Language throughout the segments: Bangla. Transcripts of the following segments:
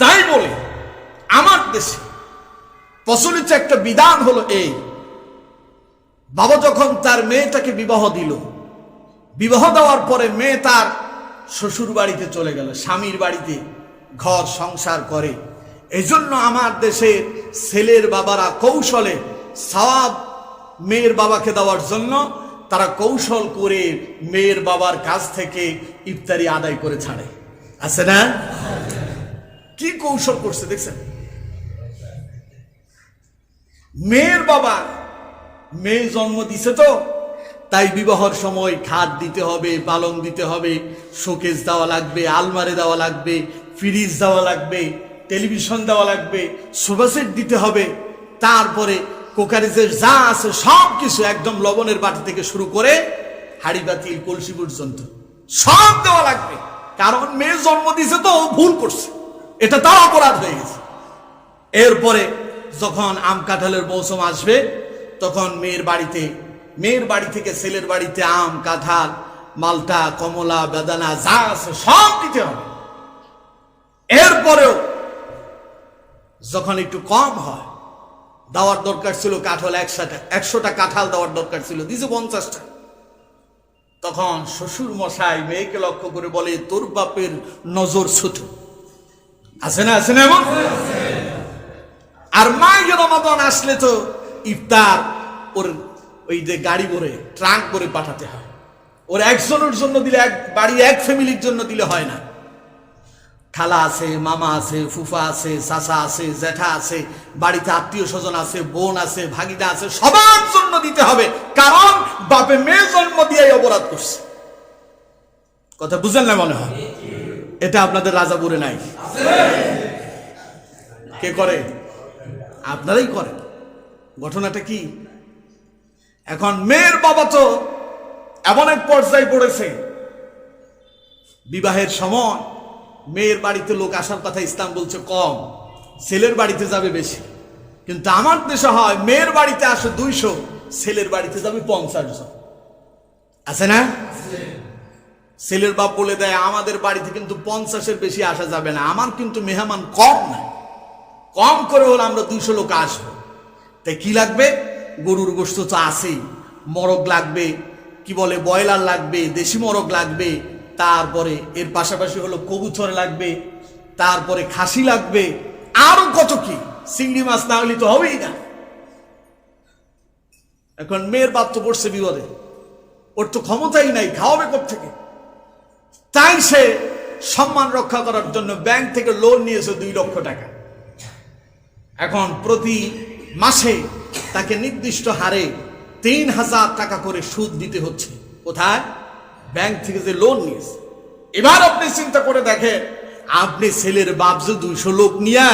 তাই বলে আমার দেশে প্রচলিত একটা বিধান হলো এই, বাবা যখন তার মেয়েটাকে বিবাহ দিল, বিবাহ দেওয়ার পরে মেয়ে তার শ্বশুর বাড়িতে চলে গেল, স্বামীর বাড়িতে ঘর সংসার করে। এই জন্য আমার দেশের ছেলের বাবারা কৌশলে সওয়াব মেয়ের বাবাকে দেওয়ার জন্য তারা কৌশল করে মেয়ের বাবার কাছ থেকে ইফতারি আদায় করে ছাড়ে, আছে না? কি কৌশল করছে দেখছেন? মেয়ের বাবা, মেয়ে জন্ম দিছে তো তাই বিবাহর সময় খাট দিতে হবে, পালং দিতে হবে, শোকেস দেওয়া লাগবে, আলমারি দেওয়া লাগবে, ফ্রিজ দেওয়া লাগবে, টেলিভিশন দেওয়া লাগবে, সোফা সেট দিতে হবে, তারপরে কোকারিজের যা আছে সব কিছু একদম লবণের বাটি থেকে শুরু করে হাড়ি বাতিল কলসি পর্যন্ত সব দেওয়া লাগবে। কারণ মেয়ে জন্ম দিছে তো ভুল করছে, এটা তার অপরাধ হয়ে গেছে। এরপরে যখন আম কাঁঠালের মৌসুম আসবে তখন মেয়ের বাড়ি থেকে ছেলের বাড়িতে আম, কাঁঠাল, মালটা, কমলা, বেদানা যা আছে সব দিতে হবে। এরপরেও যখন একটু কম হয়, দেওয়ার দরকার ছিল কাঁঠাল 100টা কাঁঠাল দেওয়ার দরকার ছিল, দিছে 50টা। তখন শ্বশুর মশাই মেয়েকে লক্ষ্য করে বলে, তোর বাপের নজর ছোট, আছে না? আছে না? এমন আর মায়ের রমাদান আসলে তো ইফতার ওর ওই যে গাড়ি ভরে, ট্রাঙ্ক করে পাঠাতে হয়। ওর একজনের জন্য দিলে, বাড়ির এক ফ্যামিলির জন্য দিলে হয় না। খালা আছে, মামা আছে, ফুফা আছে, চাচা আছে, জ্যাঠা আছে, বাড়িতে আত্মীয় স্বজন আছে, বোন আছে, ভাগিনা আছে, সবার জন্য দিতে হবে। কারণ বাপে মেয়ে জন্ম দিয়ে অপরাধ করছে। কথা বুঝেন না মনে হয়? এটা আপনাদের রাজাপুরে নাই। কে করে? আপনারাই করেন। ঘটনাটা কি? এখন মেয়ের বাবা তো এমন এক পর্যায়ে পড়েছে, বিবাহের সময় মেয়ের বাড়িতে লোক আসার কথা ইসলাম বলছে কম, ছেলের বাড়িতে যাবে বেশি। কিন্তু আমার দেশে হয় মেয়ের বাড়িতে আসে 200, ছেলের বাড়িতে যাবে 50 জন, আছে না? ছেলের বাপ বলে দেয়, আমাদের বাড়িতে কিন্তু 50-এর বেশি আসা যাবে না, আমার কিন্তু মেহমান কম না, কম করে হলে আমরা 200 লোক আসবো। তাই কি লাগবে? গরুর গোশত তো আছেই, মরগ লাগবে, কি বলে ব্রয়লার লাগবে, দেশি মরগ লাগবে, তারপরে এর পাশাপাশি হলো কবুতর লাগবে, তারপরে খাসি লাগবে, আরো কত কি, চিংড়ি মাছ না হলে তো হবেই না। এখন মেয়ের বাপ তো পড়ছে বিপদে, ওর তো ক্ষমতাই নাই, খাওয়াবে কোত্থেকে? তাই সে সম্মান রক্ষা করার জন্য ব্যাংক থেকে লোন নিয়েছে 2 লক্ষ টাকা। এখন প্রতি মাসে তাকে নির্দিষ্ট হারে 3000 টাকা করে সুদ দিতে হচ্ছে। কোথায়? ব্যাংক থেকে যে লোন নিয়েছে। এবার আপনি চিন্তা করে দেখেন, আপনি ছেলের বাপ যে 200 লোক নিয়ে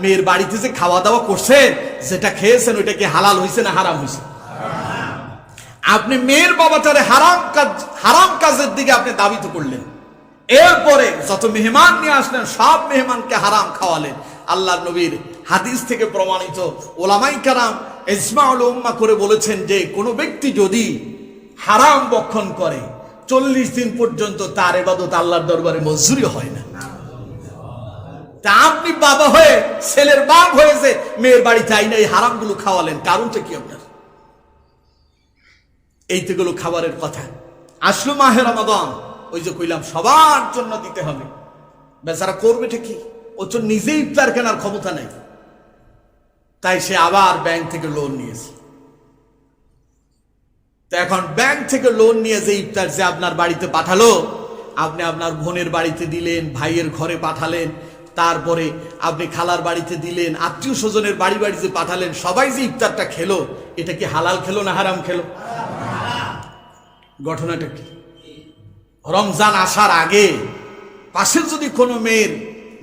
মেয়ের বাড়িতে যে খাওয়া দাওয়া করছেন, যেটা খেয়েছেন ওইটা কি হালাল হয়েছে না হারাম হয়েছে? আপনি মেয়ের বাবাটারে হারাম কাজের দিকে আপনি দাবিত করলেন। এরপরে যত মেহমান নিয়ে আসলেন সব মেহমানকে হারাম খাওয়ালেন। আল্লাহ নবীর হাদিস থেকে প্রমাণিত, ওলামাই কারাম ইজমাউল উম্মাহ করে বলেছেন যে কোন ব্যক্তি যদি হারাম ভক্ষণ করে 40 দিন পর্যন্ত তার ইবাদত আল্লাহর দরবারে মঞ্জুরি হয় না। তা আপনি বাবা হয়ে, ছেলের বাপ হয়েছে, মেয়ের বাড়িতে আইনা এই হারামগুলো খাওয়ালেন, কারণটা কি আপনার? এইগুলো খাবারের কথা আসলো মাহে রমাদান, ওই যে কইলাম সবার জন্য দিতে হবে। বেচারা করবেটা কি? ও তো নিজেই ইফতার কেনার ক্ষমতা নেই, তাই সে আবার ব্যাংক থেকে লোন নিয়েছে। তো এখন ব্যাংক থেকে লোন নিয়ে যে ইফতার যে আপনার বাড়িতে পাঠালো, আপনি আপনার বোনের বাড়িতে দিলেন, ভাইয়ের ঘরে পাঠালেন, তারপরে আপনি খালার বাড়িতে দিলেন, আত্মীয় স্বজনের বাড়ি যে পাঠালেন, সবাই যে ইফতারটা খেলো, এটা কি হালাল খেলো না হারাম খেলো? ঘটনাটা কি? রমজান আসার আগে পাশে যদি কোনো মেয়ের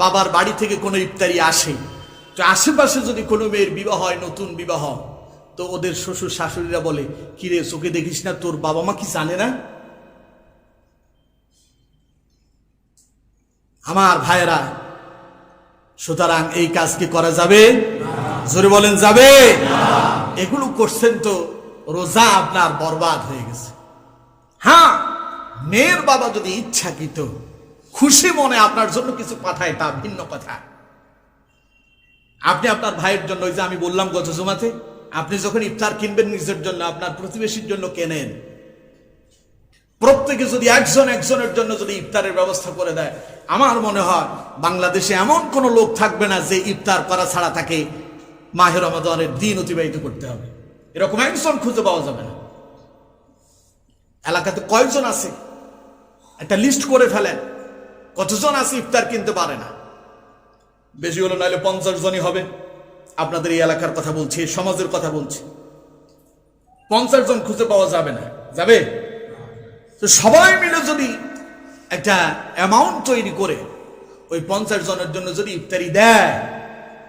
বাবার বাড়ি থেকে কোনো ইফতারি আসে, তো আশেপাশে যদি কোনো মেয়ের বিবাহ হয়, নতুন বিবাহ, তো ওদের শ্বশুর শাশুড়িরা বলে, কিরে চোখে দেখিস না, তোর বাবা মা কি জানে না? আমার ভাইয়েরা, সুতরাং এই কাজ কি করা যাবে? জোরে বলেন, যাবে? এগুলো করছেন তো রোজা আপনার বরবাদ হয়ে গেছে। হ্যাঁ, মেয়ের বাবা যদি ইচ্ছাকৃত খুশি মনে আপনার জন্য কিছু পাঠায় তা ভিন্ন কথা, আপনি আপনার ভাইয়ের জন্য, ওই যে আমি বললাম গত জুমাতে, আপনি যখন ইফতার কিনবেন নিজের জন্য, আপনার প্রতিবেশীর জন্য কেনেন। প্রত্যেকে যদি একজনের জন্য যদি ইফতারের ব্যবস্থা করে দেয়, আমার মনে হয় বাংলাদেশে এমন কোন লোক থাকবে না যে ইফতার করা ছাড়া তাকে মাহে রমাদানের দিন অতিবাহিত করতে হবে। এরকম একজন খুঁজে পাওয়া যাবে না। এলাকাতে কয়জন আছে একটা লিস্ট করে ফেলেন, কতজন আছে ইফতার কিনতে পারে না। বেশি হলো নাহলে 50 জনই হবে। আপনাদের এই এলাকার কথা বলছি, সমাজের কথা বলছি। 50 জন খুঁজে পাওয়া যাবে না, যাবে? তো সবাই মিলে যদি একটা অ্যামাউন্ট তৈরি করে ওই 50 জনের জন্য যদি ইফতারি দেয়,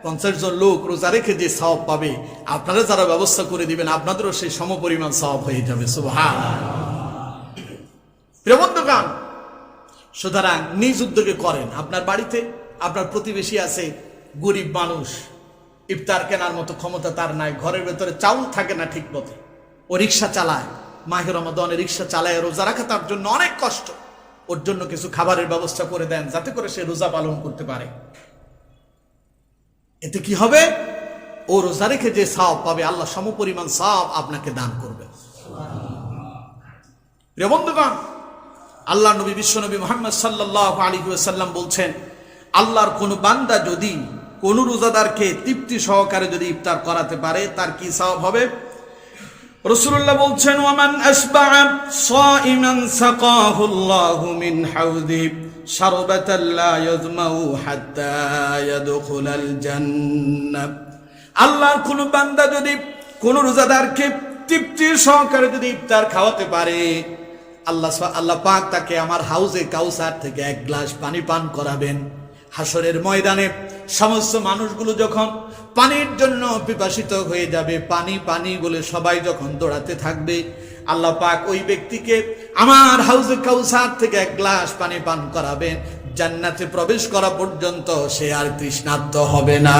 50 জন লোক রোজা রেখে যে সওয়াব পাবে, আপনারা যারা ব্যবস্থা করে দিবেন আপনাদেরও সেই সমপরিমাণ সওয়াব হয়ে যাবে। সুবহানাল্লাহ। প্রিয় বন্ধুগণ, সুতরাং নিজ উদ্যোগে করেন। আপনার বাড়িতে আপনার প্রতিবেশী আছে, গরিব মানুষ, ইফতার কেনার মতো ক্ষমতা তার নাই, ঘরের ভেতরে চাউল থাকে না ঠিক মতো, ও রিক্সা চালায়, মাহে রমাদানে রিক্সা চালায়, রোজা রাখা তার জন্য অনেক কষ্ট। ওর জন্য কিছু খাবারের ব্যবস্থা করে দেন, যাতে করে সে রোজা পালন করতে পারে। এতে কি হবে? ও রোজা রেখে যে সওয়াব পাবে, আল্লাহ সমপরিমাণ সওয়াব আপনাকে দান করবে। প্রিয় বন্ধুগণ, আল্লাহ নবী, বিশ্বনবী মুহাম্মদ সাল্লাল্লাহু আলাইহি ওয়াসাল্লাম বলছেন, আল্লাহর কোন বান্দা যদি কোন রোজাদারকে তৃপ্তি সহকারে যদি ইফতার করাতে পারে, তার কি সওয়াব হবে? রাসূলুল্লাহ বলছেন, ওয়ামান আসবা'a সাইমান সাকাহুল্লাহু মিন হাউদি শারবাতান লা ইয়াজমাউ হাত্তা ইয়াদখুলাল জান্নাহ। আল্লাহর কোন বান্দা যদি কোন রোজাদারকে তৃপ্তি সহকারে যদি ইফতার খাওয়াতে পারে, আল্লাহ পাক তাকে আমার হাউজে কাউসার থেকে 1 গ্লাস পানি পান করাবেন। হাসরের ময়দানে সমস্ত মানুষগুলো যখন পানির জন্য পিপাসিত হয়ে যাবে, পানি পানি বলে সবাই যখন দৌড়াতে থাকবে, আল্লাহ পাক ওই ব্যক্তিকে আমার হাউজে কাউসার থেকে 1 গ্লাস পানি পান করাবেন। জান্নাতে প্রবেশ করা পর্যন্ত সে আর তৃষ্ণার্ত হবে না।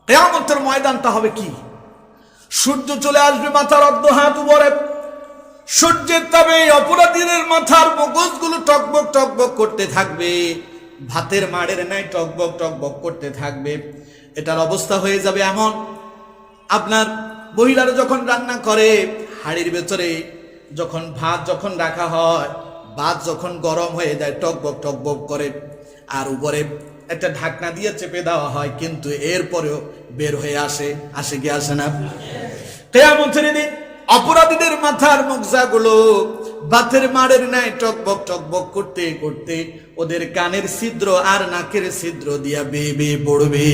কিয়ামতের ময়দানটা হবে কি? সূর্য চলে আসবে মাথার অর্ধ হাত উপরে, সূর্যের তাপে অপরাধীদের মাথার মগজগুলো টকবক টকবক করতে থাকবে, ভাতের মাড়ের ন্যায় টকবক টকবক করতে থাকবে। এটার অবস্থা হয়ে যাবে এমন, আপনার মহিলারা যখন রান্না করে, হাড়ির ভেতরে যখন ভাত যখন রাখা হয়, ভাত যখন গরম হয়ে যায় টকবক টকবক করে, আর উপরে একটা ঢাকনা দিয়ে চেপে দেওয়া হয়, কিন্তু এরপরেও বের হয়ে আসে কি আসে না? কিয়ামতের দিন অপরাধীদের মাথার মুগজাগুলো ভাতের মাড়ের ন্যায় টকবক টকবক করতে করতে ওদের কানের ছিদ্র আর নাকের ছিদ্র দিয়া বেয়ে বেয়ে পড়বে।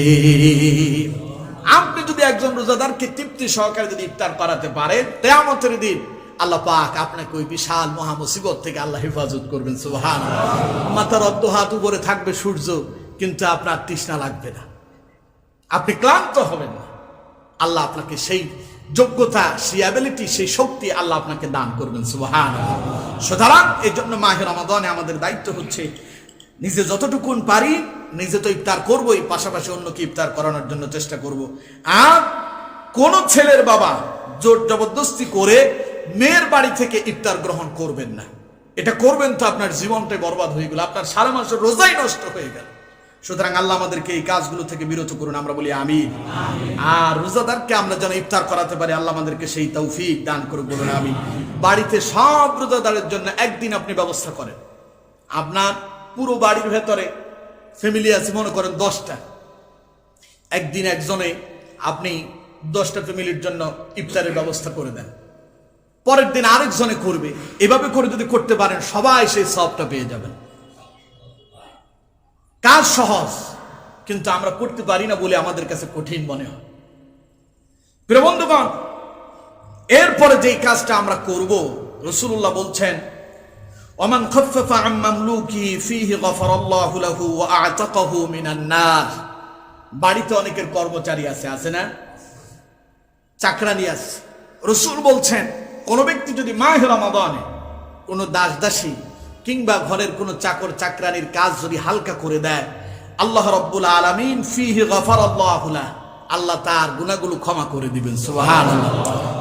আপনি যদি একজন রোজাদারকে তৃপ্তি সহকারে যদি ইফতার করাতে পারেন, কিয়ামতের দিন আল্লাহ পাক আপনাকে ওই বিশাল মহা মুসিবত থেকে আল্লাহ হেফাজত করবেন। সুবহানাল্লাহ। মাথার অর্ধ হাত উপরে থাকবে সূর্য, কিন্তু আপনার তৃষ্ণা লাগবে না, আপনি ক্লান্ত হবেন না। আল্লাহ আপনাকে সেই যোগ্যতা, সেই অ্যাবিলিটি, সেই শক্তি আল্লাহ আপনাকে দান করবেন। সুবহানাল্লাহ। সুতরাং এই জন্য মাহে রমাদানে আমাদের দায়িত্ব হচ্ছে নিজে যতটুকুন পারি নিজে তো ইফতার করবোই, পাশাপাশি অন্যকে ইফতার করানোর জন্য চেষ্টা করব। আর কোন ছেলের বাবা জোর জবরদস্তি করে মেয়ের বাড়ি থেকে ইফতার গ্রহণ করবেন না। এটা করবেন তো আপনার জীবনটাই বরবাদ হয়ে গেল, আপনার সারা মাসের রোজাই নষ্ট হয়ে গেল। সুতরাং আল্লাহ আমাদেরকে এই কাজগুলো থেকে বিরত করুন, আমরা বলি আমিন। আর রোজাদারকে আমরা যেন ইফতার করাতে পারি, আল্লাহ আমাদেরকে সেই তৌফিক দান করে বলুন আমিন। বাড়িতে সব রোজাদারের জন্য একদিন আপনি ব্যবস্থা করেন। আপনার পুরো বাড়ির ভেতরে ফ্যামিলি আছে, মনে করেন 10টা, একদিন একজনে আপনি 10টা ফ্যামিলির জন্য ইফতারের ব্যবস্থা করে দেন, পরের দিন আরেকজনে করবে। এভাবে করে যদি করতে পারেন, সবাই সেই সওয়াবটা পেয়ে যাবেন। কাজ সহজ, কিন্তু আমরা করতে পারি না বলে আমাদের কাছে কঠিন মনে হয়। প্রিয় বন্ধুগণ, এরপরে যেই কাজটা আমরা করব, রাসূলুল্লাহ বলছেন, ওমান খাফফা আন মামলুকি ফীহি গফারাল্লাহু লাহু ওয়া আ'তাকাহু মিনান নার। বাড়িতে অনেকের কর্মচারী আছে না, চাকরানি আছে। রাসূল বলছেন, কোন ব্যক্তি যদি মাহে রমাদানে কোন দাস দাসী কিংবা ঘরের কোন চাকর চাকরানির কাজ যদি হালকা করে দেয়, আল্লাহ রাব্বুল আলামিন ফীহি গফারাল্লাহু লাহু, আল্লাহ তার গুনাহগুলো ক্ষমা করে দিবেন। সুবহানাল্লাহ।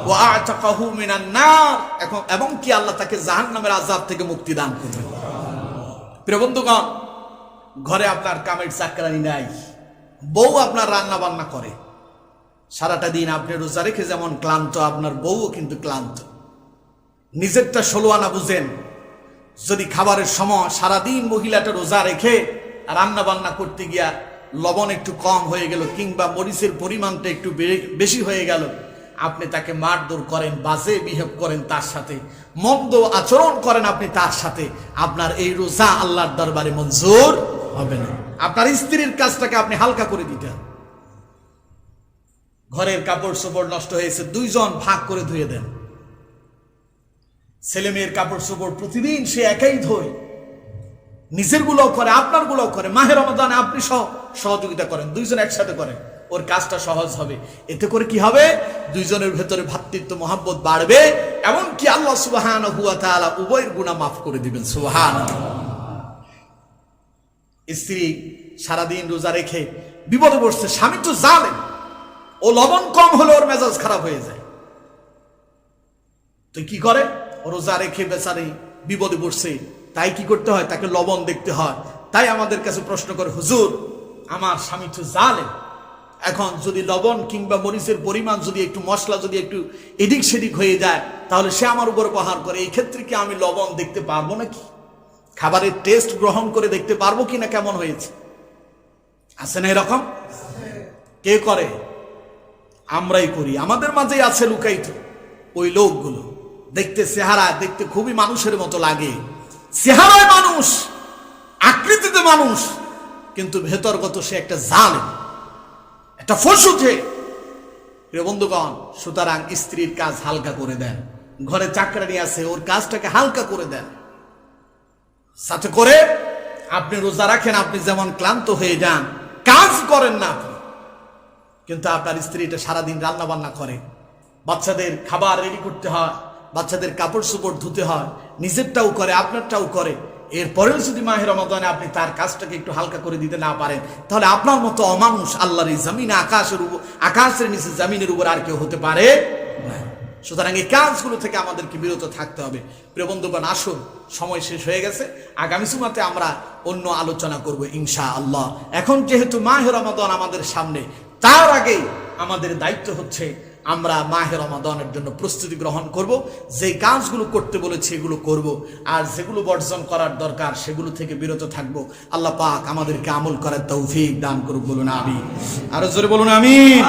ওয়া আ'তাকাহু মিনান নার, এবং কি আল্লাহ তাকে জাহান্নামের আযাব থেকে মুক্তি দান করবেন। প্রিয় বন্ধুগণ, ঘরে আপনার কামের চাকরানি নাই, বউ আপনার রান্না বান্না করে, সারাটা দিন আপনি রোজা রেখে যেমন ক্লান্ত, আপনার বউও কিন্তু ক্লান্ত। নিজেরটা 16 আনা বুঝেন। যদি খাবারের সময় সারাদিন মহিলাটা রোজা রেখে রান্না বান্না করতে গিয়া লবণ একটু কম হয়ে গেল কিংবা মরিচের পরিমাণটা একটু বেশি হয়ে গেল, আপনি তাকে মারধর করেন, বাজে বিহেভ করেন, তার সাথে মন্দ আচরণ করেন আপনি তার সাথে, আপনার এই রোজা আল্লাহর দরবারে মঞ্জুর হবে না। আপনার স্ত্রীর কাজটাকে আপনি হালকা করে দিতে হবে। ঘরের কাপড় চোপড় নষ্ট হয়েছে, 2 জন ভাগ করে ধুয়ে দেন। ছেলে মেয়ের কাপড় চোপড় প্রতিদিন সে একাই ধোয়, নিজের গুলোও করে আপনার গুলোও করে। মাহে রমাদানে আপনি সহযোগিতা করেন, 2 জন একসাথে করেন, ওর কাজটা সহজ হবে। এতে করে কি হবে? 2 জনের ভেতরে ভ্রাতৃত্ব মহব্বত বাড়বে, এমনকি আল্লাহ সুবহানাহু ওয়া তাআলা উভয়ের গুনাহ মাফ করে দিবেন। সুবহানাল্লাহ। স্ত্রী সারাদিন রোজা রেখে বিপদে পড়ছে, স্বামী তো জালেম, ও লবণ কম হলে ওর মেজাজ খারাপ হয়ে যায়। তো কি করে? রোজা রেখে বেচারি বিপদে পড়ছে, তাই কি করতে হয়? তাকে লবণ দেখতে হয়। তাই আমাদের কাছে প্রশ্ন করে, হুজুর আমার স্বামী তো জালেম, এখন যদি লবণ কিংবা মরিচের পরিমাণ যদি একটু, মশলা যদি একটু এদিক সেদিক হয়ে যায়, তাহলে সে আমার উপর প্রহার করে, এই ক্ষেত্রে কি আমি লবণ দেখতে পারবো নাকি? খাবারের টেস্ট গ্রহণ করে দেখতে পারবো কিনা কেমন হয়েছে? আছে না এরকম? কে করে? আমরাই করি। আমাদের মাঝেই আছে লুকায়িত ওই লোকগুলো। দেখতে চেহারা দেখতে খুবই মানুষের মতো লাগে, চেহারায় মানুষ, আকৃতিতে মানুষ, কিন্তু ভেতরগত সে একটা জালেম, একটা ফসুথে। প্রিয় বন্ধুগণ, সুতরাং স্ত্রীর কাজ হালকা করে দেন। ঘরে চাকরানি আছে, ওর কাজটাকে হালকা করে দেন। সাথে করে আপনি রোজা রাখেন, আপনি যেমন ক্লান্ত হয়ে যান, কাজ করেন না আপনি, কিন্তু আপনার স্ত্রীটা সারাদিন রান্না বান্না করে, বাচ্চাদের খাবার রেডি করতে হয়, বাচ্চাদের কাপড় চোপড় ধুতে হয়, নিজেরটাও করে আপনারটাও করে। এরপরেও যদি মাহে রমাদানে আপনি তার কাজটাকে একটু হালকা করে দিতে না পারেন, তাহলে আপনার মতো অমানুষ আল্লাহর এই জমিনে, আকাশের নিচে জমিনের উপর আর কেউ হতে পারে না। সুতরাং এই কাজগুলো থেকে আমাদেরকে বিরত থাকতে হবে। প্রিয় বন্ধুগণ, আসুন, সময় শেষ হয়ে গেছে, আগামী জুমাতে আমরা অন্য আলোচনা করব ইনশাআল্লাহ। এখন যেহেতু মাহে রমাদান আমাদের সামনে, তার আগেই আমাদের দায়িত্ব হচ্ছে আমরা মাহে রমাদানের জন্য প্রস্তুতি গ্রহণ করব। যে কাজগুলো করতে বলেছে এগুলো করব, আর যেগুলো বর্জন করার দরকার সেগুলো থেকে বিরত থাকব। আল্লাহ পাক আমাদেরকে আমল করার তৌফিক দান করুক। বলুন আমিন। আরো জোরে বলুন আমিন।